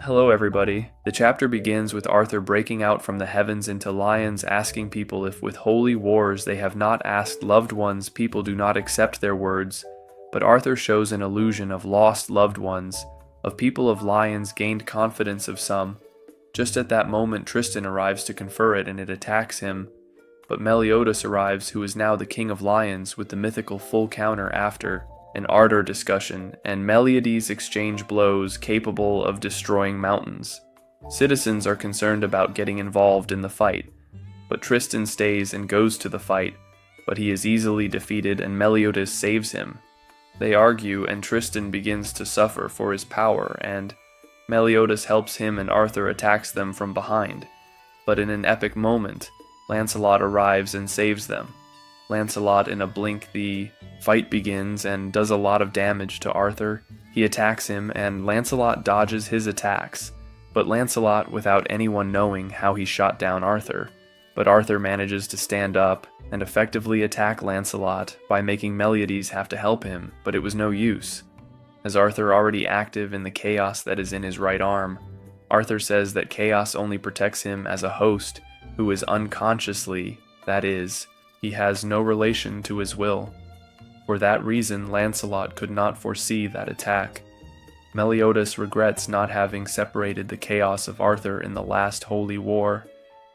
Hello everybody. The chapter begins with Arthur breaking out from the heavens into lions, asking people if with holy wars they have not asked loved ones, people do not accept their words. But Arthur shows an illusion of lost loved ones, of people of lions gained confidence of some. Just at that moment Tristan arrives to confer it and it attacks him. But Meliodas arrives, who is now the king of lions, with the mythical full counter after an ardor discussion, and Meliodas exchange blows capable of destroying mountains. Citizens are concerned about getting involved in the fight, but Tristan stays and goes to the fight, but he is easily defeated and Meliodas saves him. They argue and Tristan begins to suffer for his power, and Meliodas helps him and Arthur attacks them from behind. But in an epic moment, Lancelot arrives and saves them. Lancelot, in a blink, the fight begins and does a lot of damage to Arthur. He attacks him and Lancelot dodges his attacks, but Lancelot without anyone knowing how he shot down Arthur. But Arthur manages to stand up and effectively attack Lancelot by making Meliodas have to help him, but it was no use. As Arthur already active in the chaos that is in his right arm, Arthur says that chaos only protects him as a host who is unconsciously, that is, he has no relation to his will. For that reason, Lancelot could not foresee that attack. Meliodas regrets not having separated the chaos of Arthur in the last holy war,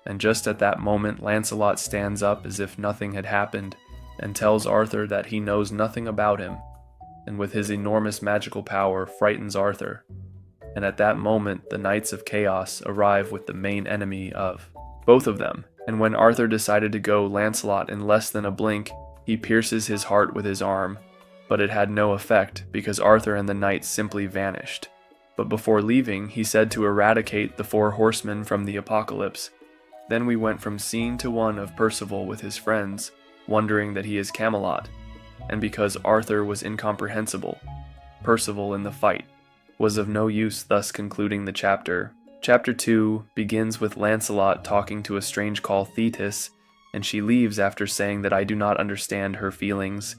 and just at that moment Lancelot stands up as if nothing had happened, and tells Arthur that he knows nothing about him, and with his enormous magical power frightens Arthur. And at that moment the Knights of Chaos arrive with the main enemy of both of them. And when Arthur decided to go Lancelot in less than a blink, he pierces his heart with his arm, but it had no effect because Arthur and the knights simply vanished. But before leaving, he said to eradicate the 4 horsemen from the apocalypse. Then we went from scene to one of Percival with his friends, wondering that he is Camelot, and because Arthur was incomprehensible, Percival in the fight was of no use, thus concluding the chapter. Chapter 2 begins with Lancelot talking to a strange called Thetis, and she leaves after saying that I do not understand her feelings,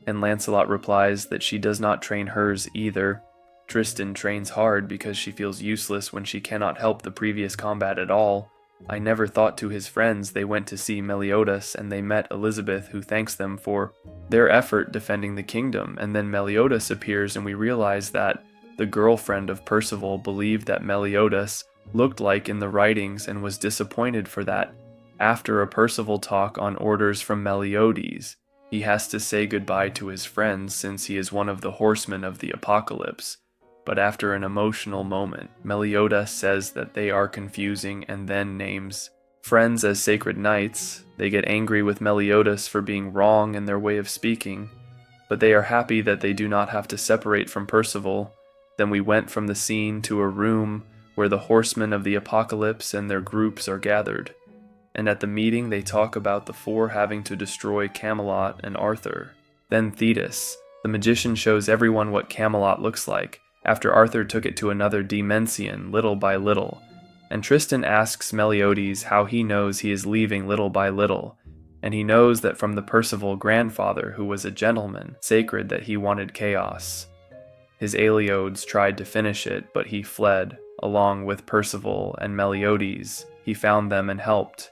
and Lancelot replies that she does not train hers either. Tristan trains hard because she feels useless when she cannot help the previous combat at all. I never thought to his friends they went to see Meliodas and they met Elizabeth, who thanks them for their effort defending the kingdom, and then Meliodas appears and we realize that the girlfriend of Percival believed that Meliodas looked like in the writings and was disappointed for that. After a Percival talk on orders from Meliodas, he has to say goodbye to his friends since he is one of the horsemen of the apocalypse. But after an emotional moment, Meliodas says that they are confusing and then names friends as sacred knights. They get angry with Meliodas for being wrong in their way of speaking, but they are happy that they do not have to separate from Percival. Then we went from the scene to a room where the horsemen of the apocalypse and their groups are gathered. And at the meeting they talk about the 4 having to destroy Camelot and Arthur. Then Thetis, the magician, shows everyone what Camelot looks like, after Arthur took it to another dimension little by little. And Tristan asks Meliodas how he knows he is leaving little by little, and he knows that from the Percival grandfather, who was a gentleman, sacred, that he wanted chaos. His Aeliodes tried to finish it, but he fled. Along with Percival and Meliodas, he found them and helped.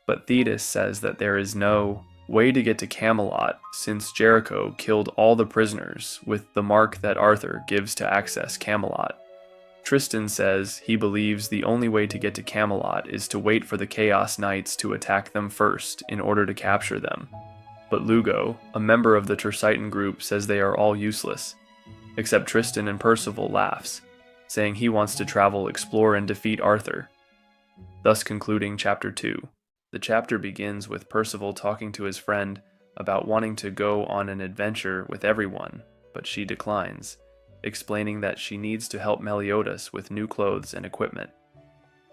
But Thetis says that there is no way to get to Camelot since Jericho killed all the prisoners with the mark that Arthur gives to access Camelot. Tristan says he believes the only way to get to Camelot is to wait for the Chaos Knights to attack them first in order to capture them. But Lugo, a member of the Tricitan group, says they are all useless, except Tristan, and Percival laughs, saying he wants to travel, explore, and defeat Arthur. Thus concluding chapter 2. The chapter begins with Percival talking to his friend about wanting to go on an adventure with everyone, but she declines, explaining that she needs to help Meliodas with new clothes and equipment.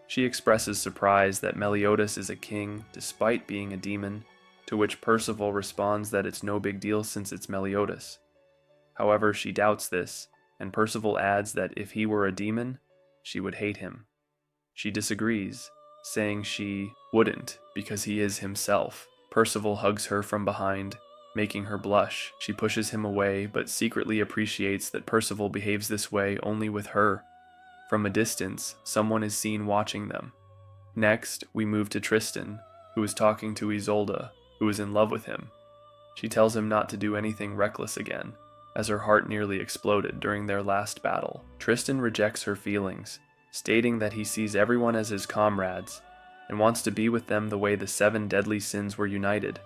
She expresses surprise that Meliodas is a king despite being a demon, to which Percival responds that it's no big deal since it's Meliodas. However, she doubts this, and Percival adds that if he were a demon, she would hate him. She disagrees, saying she wouldn't because he is himself. Percival hugs her from behind, making her blush. She pushes him away, but secretly appreciates that Percival behaves this way only with her. From a distance, someone is seen watching them. Next, we move to Tristan, who is talking to Isolde, who is in love with him. She tells him not to do anything reckless again, as her heart nearly exploded during their last battle. Tristan rejects her feelings, stating that he sees everyone as his comrades, and wants to be with them the way the 7 deadly sins were united.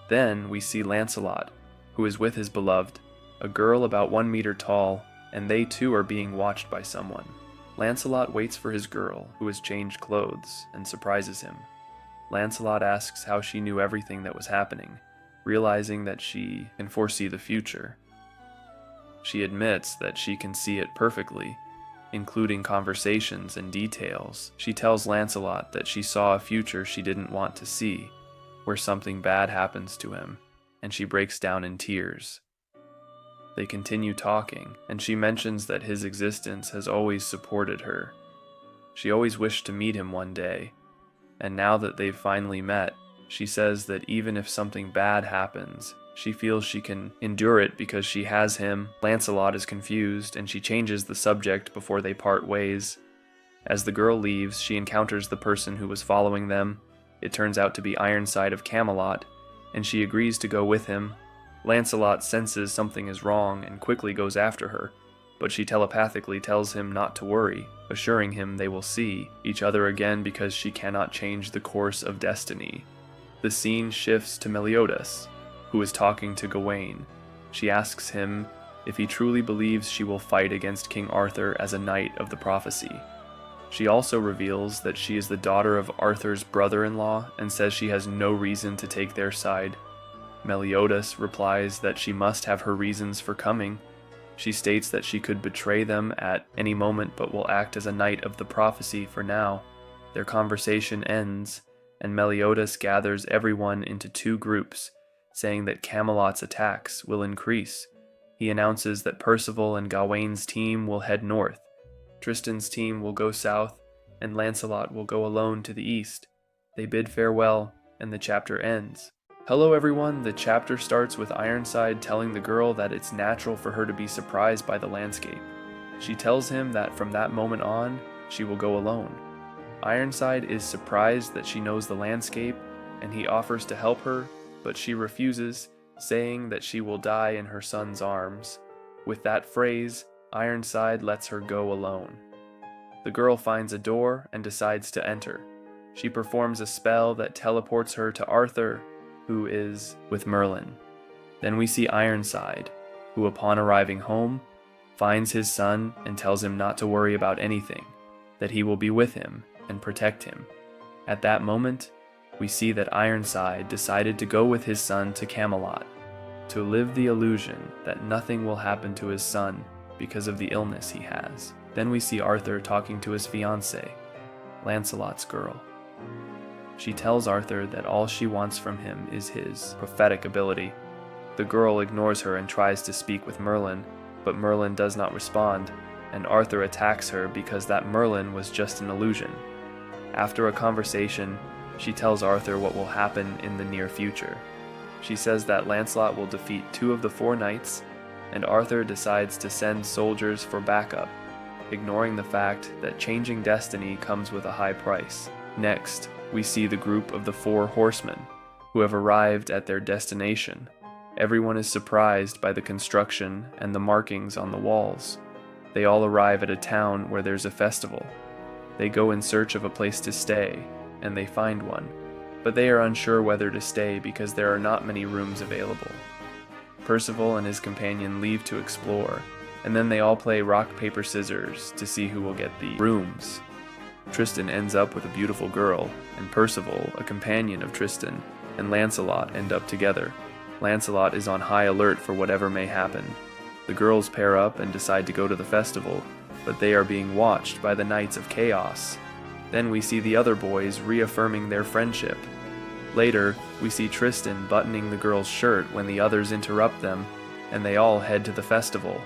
Then we see Lancelot, who is with his beloved, a girl about 1 meter tall, and they too are being watched by someone. Lancelot waits for his girl, who has changed clothes, and surprises him. Lancelot asks how she knew everything that was happening, realizing that she can foresee the future. She admits that she can see it perfectly, including conversations and details. She tells Lancelot that she saw a future she didn't want to see, where something bad happens to him, and she breaks down in tears. They continue talking, and she mentions that his existence has always supported her. She always wished to meet him one day, and now that they've finally met, she says that even if something bad happens, she feels she can endure it because she has him. Lancelot is confused, and she changes the subject before they part ways. As the girl leaves, she encounters the person who was following them. It turns out to be Ironside of Camelot, and she agrees to go with him. Lancelot senses something is wrong and quickly goes after her, but she telepathically tells him not to worry, assuring him they will see each other again because she cannot change the course of destiny. The scene shifts to Meliodas, who is talking to Gawain. She asks him if he truly believes she will fight against King Arthur as a knight of the prophecy. She also reveals that she is the daughter of Arthur's brother-in-law and says she has no reason to take their side. Meliodas replies that she must have her reasons for coming. She states that she could betray them at any moment but will act as a knight of the prophecy for now. Their conversation ends, and Meliodas gathers everyone into 2 groups, saying that Camelot's attacks will increase. He announces that Percival and Gawain's team will head north, Tristan's team will go south, and Lancelot will go alone to the east. They bid farewell, and the chapter ends. Hello everyone, the chapter starts with Ironside telling the girl that it's natural for her to be surprised by the landscape. She tells him that from that moment on, she will go alone. Ironside is surprised that she knows the landscape, and he offers to help her, but she refuses, saying that she will die in her son's arms. With that phrase, Ironside lets her go alone. The girl finds a door and decides to enter. She performs a spell that teleports her to Arthur, who is with Merlin. Then we see Ironside, who upon arriving home, finds his son and tells him not to worry about anything, that he will be with him and protect him. At that moment, we see that Ironside decided to go with his son to Camelot, to live the illusion that nothing will happen to his son because of the illness he has. Then we see Arthur talking to his fiancée, Lancelot's girl. She tells Arthur that all she wants from him is his prophetic ability. The girl ignores her and tries to speak with Merlin, but Merlin does not respond, and Arthur attacks her because that Merlin was just an illusion. After a conversation, she tells Arthur what will happen in the near future. She says that Lancelot will defeat 2 of the 4 knights, and Arthur decides to send soldiers for backup, ignoring the fact that changing destiny comes with a high price. Next, we see the group of the 4 horsemen, who have arrived at their destination. Everyone is surprised by the construction and the markings on the walls. They all arrive at a town where there's a festival. They go in search of a place to stay, and they find one, but they are unsure whether to stay because there are not many rooms available. Percival and his companion leave to explore, and then they all play rock, paper, scissors to see who will get the rooms. Tristan ends up with a beautiful girl, and Percival, a companion of Tristan, and Lancelot end up together. Lancelot is on high alert for whatever may happen. The girls pair up and decide to go to the festival, but they are being watched by the Knights of Chaos. Then we see the other boys reaffirming their friendship. Later, we see Tristan buttoning the girl's shirt when the others interrupt them, and they all head to the festival.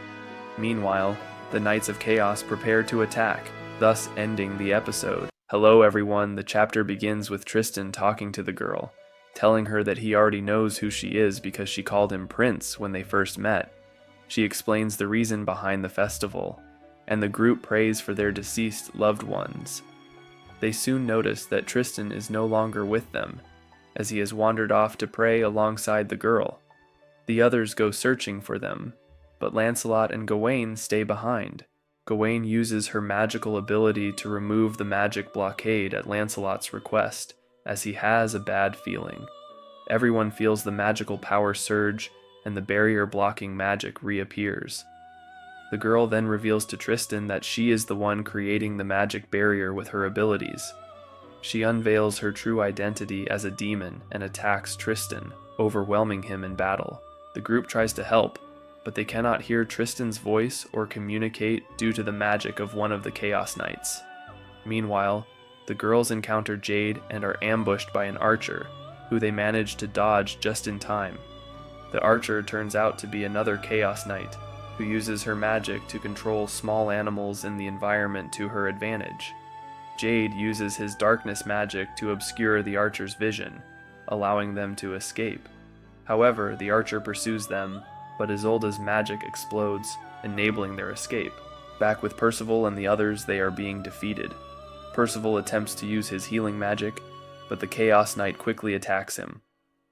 Meanwhile, the Knights of Chaos prepare to attack, thus ending the episode. Hello everyone, the chapter begins with Tristan talking to the girl, telling her that he already knows who she is because she called him Prince when they first met. She explains the reason behind the festival, and the group prays for their deceased loved ones. They soon notice that Tristan is no longer with them, as he has wandered off to pray alongside the girl. The others go searching for them, but Lancelot and Gawain stay behind. Gawain uses her magical ability to remove the magic blockade at Lancelot's request, as he has a bad feeling. Everyone feels the magical power surge, and the barrier blocking magic reappears. The girl then reveals to Tristan that she is the one creating the magic barrier with her abilities. She unveils her true identity as a demon and attacks Tristan, overwhelming him in battle. The group tries to help, but they cannot hear Tristan's voice or communicate due to the magic of one of the Chaos Knights. Meanwhile, the girls encounter Jade and are ambushed by an archer, who they manage to dodge just in time. The archer turns out to be another Chaos Knight, who uses her magic to control small animals in the environment to her advantage. Jade uses his darkness magic to obscure the archer's vision, allowing them to escape. However, the archer pursues them, but Isolde's magic explodes, enabling their escape. Back with Percival and the others, they are being defeated. Percival attempts to use his healing magic, but the Chaos Knight quickly attacks him.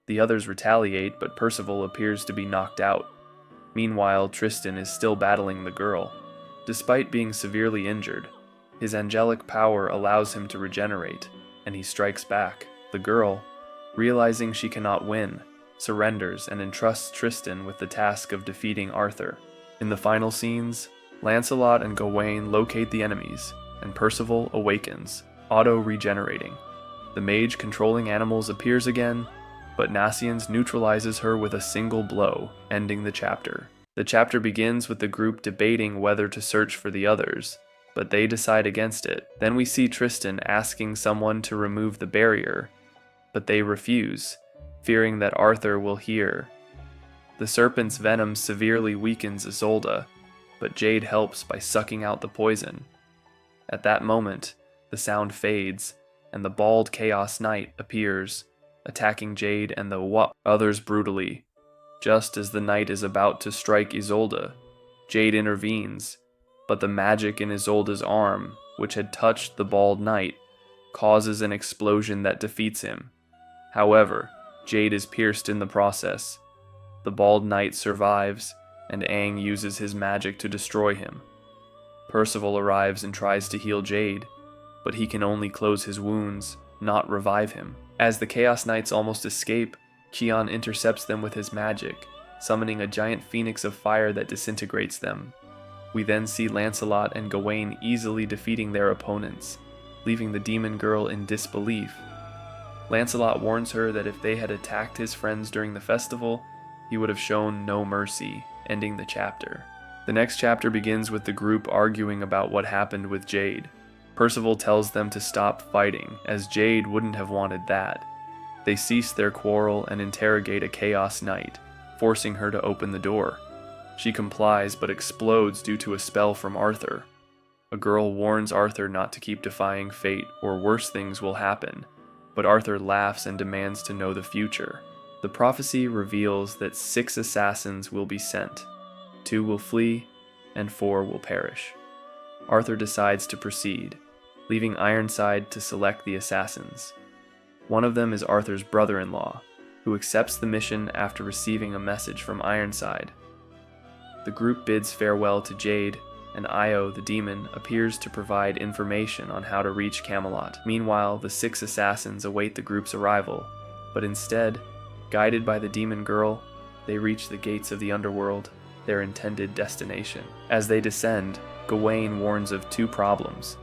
The others retaliate, but Percival appears to be knocked out. Meanwhile, Tristan is still battling the girl. Despite being severely injured, his angelic power allows him to regenerate, and he strikes back. The girl, realizing she cannot win, surrenders and entrusts Tristan with the task of defeating Arthur. In the final scenes, Lancelot and Gawain locate the enemies, and Percival awakens, auto-regenerating. The mage controlling animals appears again, but Nassians neutralizes her with a single blow, ending the chapter. The chapter begins with the group debating whether to search for the others, but they decide against it. Then we see Tristan asking someone to remove the barrier, but they refuse, fearing that Arthur will hear. The serpent's venom severely weakens Isolde, but Jade helps by sucking out the poison. At that moment, the sound fades, and the bald Chaos Knight appears, attacking Jade and the others brutally. Just as the knight is about to strike Isolde, Jade intervenes, but the magic in Isolde's arm, which had touched the bald knight, causes an explosion that defeats him. However, Jade is pierced in the process. The bald knight survives, and Aang uses his magic to destroy him. Percival arrives and tries to heal Jade, but he can only close his wounds, not revive him. As the Chaos Knights almost escape, Kion intercepts them with his magic, summoning a giant phoenix of fire that disintegrates them. We then see Lancelot and Gawain easily defeating their opponents, leaving the demon girl in disbelief. Lancelot warns her that if they had attacked his friends during the festival, he would have shown no mercy, ending the chapter. The next chapter begins with the group arguing about what happened with Jade. Percival tells them to stop fighting, as Jade wouldn't have wanted that. They cease their quarrel and interrogate a Chaos Knight, forcing her to open the door. She complies but explodes due to a spell from Arthur. A girl warns Arthur not to keep defying fate or worse things will happen, but Arthur laughs and demands to know the future. The prophecy reveals that 6 assassins will be sent. 2 will flee, and 4 will perish. Arthur decides to proceed, leaving Ironside to select the assassins. One of them is Arthur's brother-in-law, who accepts the mission after receiving a message from Ironside. The group bids farewell to Jade, and Io, the demon, appears to provide information on how to reach Camelot. Meanwhile, the 6 assassins await the group's arrival, but instead, guided by the demon girl, they reach the gates of the underworld, their intended destination. As they descend, Gawain warns of 2 problems.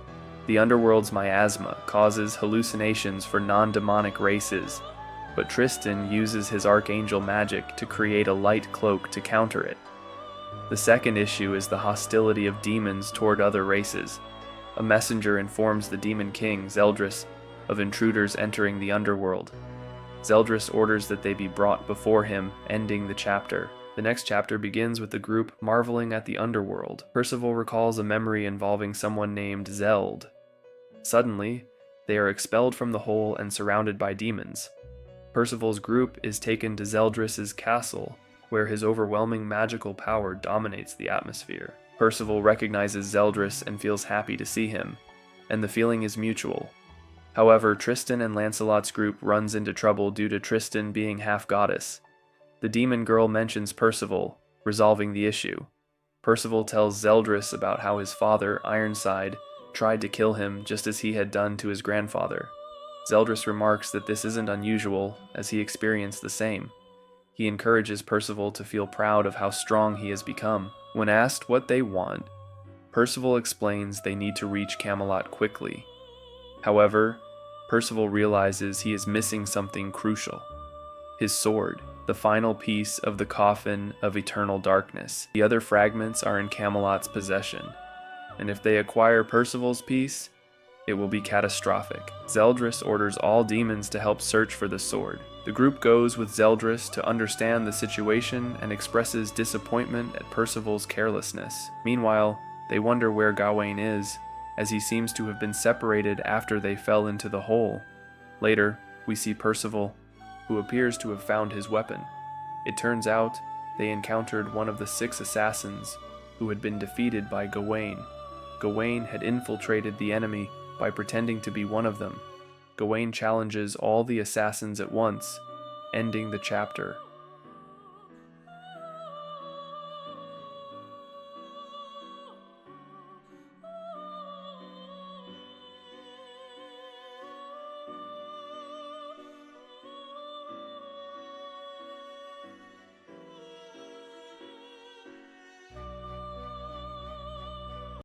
The underworld's miasma causes hallucinations for non-demonic races, but Tristan uses his archangel magic to create a light cloak to counter it. The second issue is the hostility of demons toward other races. A messenger informs the demon king, Zeldris, of intruders entering the underworld. Zeldris orders that they be brought before him, ending the chapter. The next chapter begins with the group marveling at the underworld. Percival recalls a memory involving someone named Zeld. Suddenly, they are expelled from the hole and surrounded by demons. Percival's group is taken to Zeldris's castle, where his overwhelming magical power dominates the atmosphere. Percival recognizes Zeldris and feels happy to see him, and the feeling is mutual. However, Tristan and Lancelot's group runs into trouble due to Tristan being half-goddess. The demon girl mentions Percival, resolving the issue. Percival tells Zeldris about how his father, Ironside, tried to kill him just as he had done to his grandfather. Zeldris remarks that this isn't unusual, as he experienced the same. He encourages Percival to feel proud of how strong he has become. When asked what they want, Percival explains they need to reach Camelot quickly. However, Percival realizes he is missing something crucial: his sword, the final piece of the coffin of eternal darkness. The other fragments are in Camelot's possession, and if they acquire Percival's piece, it will be catastrophic. Zeldris orders all demons to help search for the sword. The group goes with Zeldris to understand the situation and expresses disappointment at Percival's carelessness. Meanwhile, they wonder where Gawain is, as he seems to have been separated after they fell into the hole. Later, we see Percival, who appears to have found his weapon. It turns out they encountered one of the 6 assassins who had been defeated by Gawain. Gawain had infiltrated the enemy by pretending to be one of them. Gawain challenges all the assassins at once, ending the chapter.